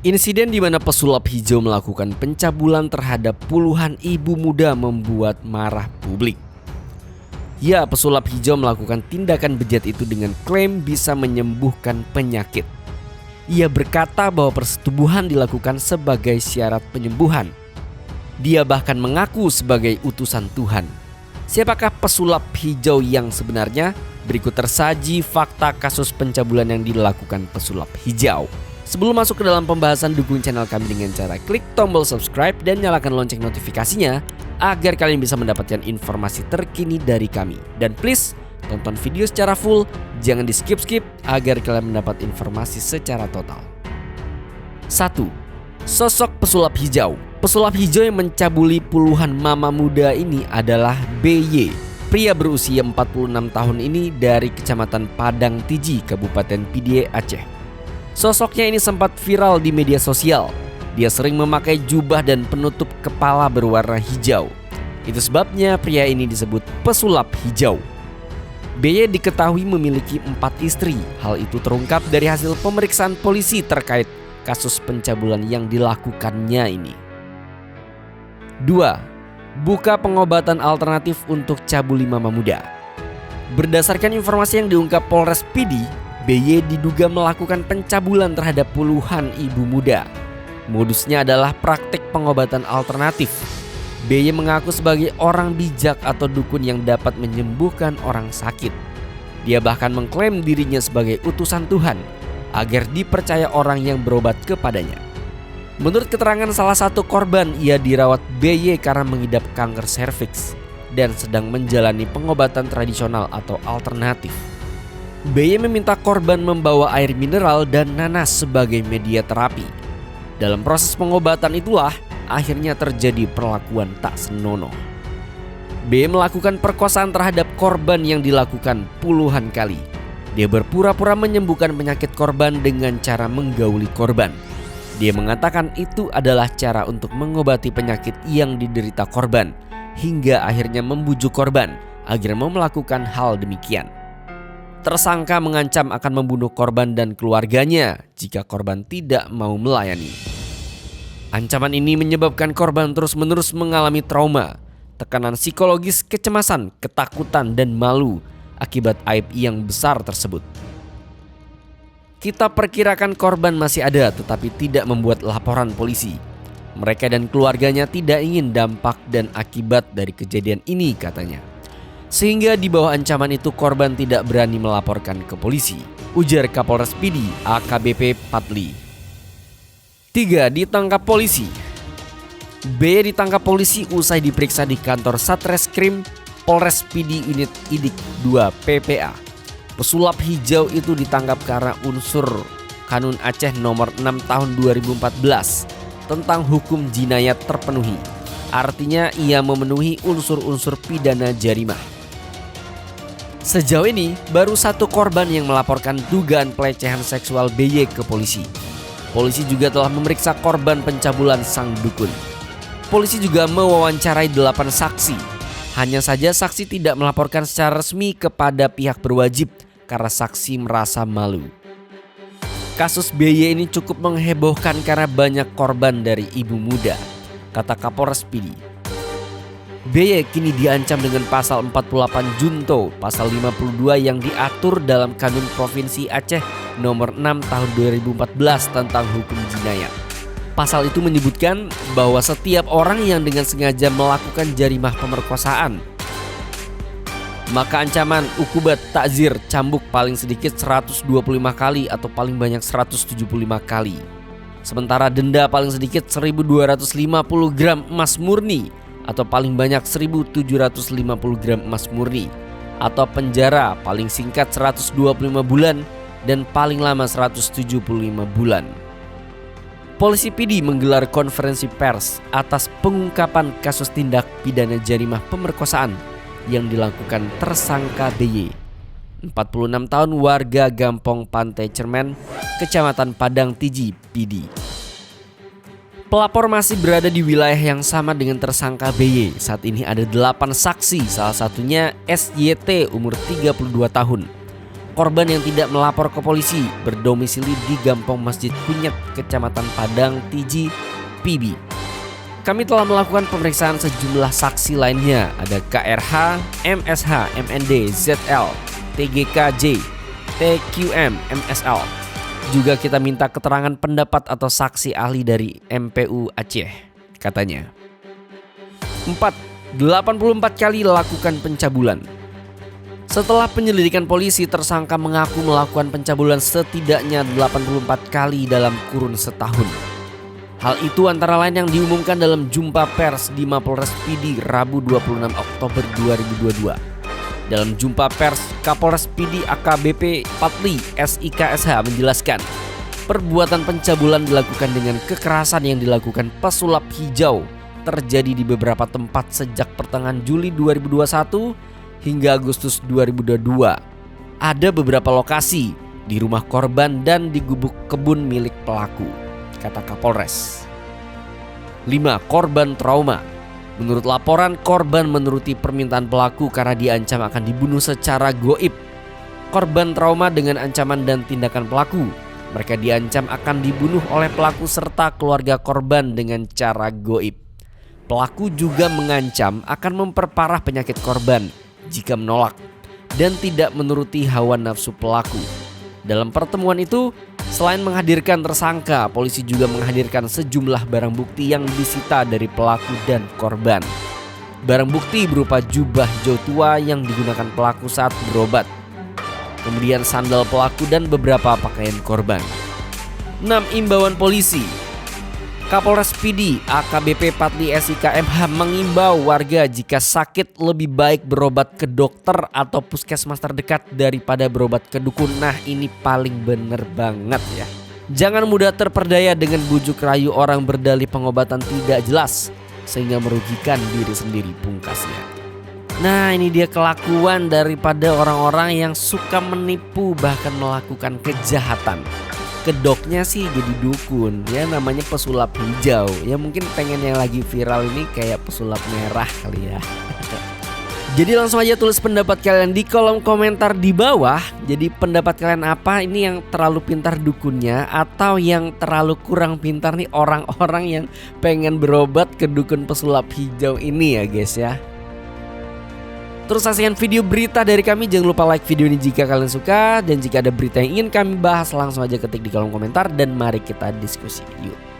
Insiden di mana pesulap hijau melakukan pencabulan terhadap puluhan ibu muda membuat marah publik. Ya, pesulap hijau melakukan tindakan bejat itu dengan klaim bisa menyembuhkan penyakit. Ia berkata bahwa persetubuhan dilakukan sebagai syarat penyembuhan. Dia bahkan mengaku sebagai utusan Tuhan. Siapakah pesulap hijau yang sebenarnya? Berikut tersaji fakta kasus pencabulan yang dilakukan pesulap hijau. Sebelum masuk ke dalam pembahasan, dukung channel kami dengan cara klik tombol subscribe dan nyalakan lonceng notifikasinya agar kalian bisa mendapatkan informasi terkini dari kami. Dan please, tonton video secara full, jangan di skip-skip agar kalian mendapat informasi secara total. 1. Sosok pesulap hijau. Pesulap hijau yang mencabuli puluhan mama muda ini adalah BY. Pria berusia 46 tahun ini dari Kecamatan Padang Tiji, Kabupaten Pidie, Aceh. Sosoknya ini sempat viral di media sosial. Dia sering memakai jubah dan penutup kepala berwarna hijau. Itu sebabnya pria ini disebut pesulap hijau. BY diketahui memiliki 4 istri. Hal itu terungkap dari hasil pemeriksaan polisi terkait kasus pencabulan yang dilakukannya ini. 2. Buka pengobatan alternatif untuk cabuli mama muda. Berdasarkan informasi yang diungkap Polres Pidi, BY diduga melakukan pencabulan terhadap puluhan ibu muda. Modusnya adalah praktik pengobatan alternatif. BY mengaku sebagai orang bijak atau dukun yang dapat menyembuhkan orang sakit. Dia bahkan mengklaim dirinya sebagai utusan Tuhan agar dipercaya orang yang berobat kepadanya. Menurut keterangan salah satu korban, ia dirawat BY karena mengidap kanker serviks dan sedang menjalani pengobatan tradisional atau alternatif. BY meminta korban membawa air mineral dan nanas sebagai media terapi. Dalam proses pengobatan itulah akhirnya terjadi perlakuan tak senonoh. BY melakukan perkosaan terhadap korban yang dilakukan puluhan kali. Dia berpura-pura menyembuhkan penyakit korban dengan cara menggauli korban. Dia mengatakan itu adalah cara untuk mengobati penyakit yang diderita korban, hingga akhirnya membujuk korban agar mau melakukan hal demikian. Tersangka mengancam akan membunuh korban dan keluarganya jika korban tidak mau melayani. Ancaman ini menyebabkan korban terus-menerus mengalami trauma, tekanan psikologis, kecemasan, ketakutan, dan malu akibat aib yang besar tersebut. Kita perkirakan korban masih ada tetapi tidak membuat laporan polisi. Mereka dan keluarganya tidak ingin dampak dan akibat dari kejadian ini, katanya. Sehingga di bawah ancaman itu korban tidak berani melaporkan ke polisi, ujar Kapolres Pidi AKBP Patli. 3. Ditangkap polisi. B ditangkap polisi usai diperiksa di kantor Satreskrim Polres Pidi Unit Idik 2 PPA. Pesulap hijau itu ditangkap karena unsur Kanun Aceh nomor 6 tahun 2014 tentang hukum jinayat terpenuhi. Artinya ia memenuhi unsur-unsur pidana jarimah. Sejauh ini baru 1 korban yang melaporkan dugaan pelecehan seksual BY ke polisi. Polisi juga telah memeriksa korban pencabulan sang dukun. Polisi juga mewawancarai 8 saksi. Hanya saja saksi tidak melaporkan secara resmi kepada pihak berwajib karena saksi merasa malu. Kasus BY ini cukup menghebohkan karena banyak korban dari ibu muda, kata Kapolres Pidi. BY kini diancam dengan pasal 48 Junto, pasal 52 yang diatur dalam Kanun Provinsi Aceh nomor 6 tahun 2014 tentang hukum jinayat. Pasal itu menyebutkan bahwa setiap orang yang dengan sengaja melakukan jarimah pemerkosaan, maka ancaman ukubat takzir cambuk paling sedikit 125 kali atau paling banyak 175 kali. Sementara denda paling sedikit 1.250 gram emas murni atau paling banyak 1.750 gram emas murni, atau penjara paling singkat 125 bulan dan paling lama 175 bulan. Polisi Pidi menggelar konferensi pers atas pengungkapan kasus tindak pidana jarimah pemerkosaan yang dilakukan tersangka BY, 46 tahun, warga Gampong Pantai Cermen, Kecamatan Padang Tiji, Pidi. Pelapor masih berada di wilayah yang sama dengan tersangka BY. Saat ini ada 8 saksi, salah satunya SYT umur 32 tahun. Korban yang tidak melapor ke polisi berdomisili di Gampong Masjid Kunyit, Kecamatan Padang Tiji, PB. Kami telah melakukan pemeriksaan sejumlah saksi lainnya. Ada KRH, MSH, MND, ZL, TGKJ, TQM, MSL. Juga kita minta keterangan pendapat atau saksi ahli dari MPU Aceh, katanya. 4. 84 kali lakukan pencabulan. Setelah penyelidikan polisi, tersangka mengaku melakukan pencabulan setidaknya 84 kali dalam kurun setahun. Hal itu antara lain yang diumumkan dalam jumpa pers di Mapolres PD Rabu 26 Oktober 2022. Dalam jumpa pers, Kapolres PD AKBP Patli SIKSH menjelaskan, perbuatan pencabulan dilakukan dengan kekerasan yang dilakukan pesulap hijau terjadi di beberapa tempat sejak pertengahan Juli 2021 hingga Agustus 2022. Ada beberapa lokasi di rumah korban dan di gubuk kebun milik pelaku, kata Kapolres. 5. Korban trauma. Menurut laporan, korban menuruti permintaan pelaku karena diancam akan dibunuh secara goib. Korban trauma dengan ancaman dan tindakan pelaku. Mereka diancam akan dibunuh oleh pelaku serta keluarga korban dengan cara goib. Pelaku juga mengancam akan memperparah penyakit korban jika menolak dan tidak menuruti hawa nafsu pelaku. Dalam pertemuan itu, selain menghadirkan tersangka, polisi juga menghadirkan sejumlah barang bukti yang disita dari pelaku dan korban. Barang bukti berupa jubah hijau tua yang digunakan pelaku saat berobat, kemudian sandal pelaku dan beberapa pakaian korban. 6. Imbauan polisi. Kapolres PD AKBP Patli SIKMH mengimbau warga jika sakit lebih baik berobat ke dokter atau puskesmas terdekat daripada berobat ke dukun. Nah, ini paling bener banget ya. Jangan mudah terperdaya dengan bujuk rayu orang berdalih pengobatan tidak jelas sehingga merugikan diri sendiri, pungkasnya. Nah, ini dia kelakuan daripada orang-orang yang suka menipu bahkan melakukan kejahatan. Kedoknya sih jadi dukun, ya namanya pesulap hijau. Ya mungkin pengen yang lagi viral ini kayak pesulap merah kali ya. Jadi langsung aja tulis pendapat kalian di kolom komentar di bawah. Jadi pendapat kalian apa? Ini yang terlalu pintar dukunnya atau yang terlalu kurang pintar nih orang-orang yang pengen berobat ke dukun pesulap hijau ini ya guys ya. Terus saksikan video berita dari kami. Jangan lupa like video ini jika kalian suka. Dan jika ada berita yang ingin kami bahas, langsung aja ketik di kolom komentar dan mari kita diskusi. Yuk.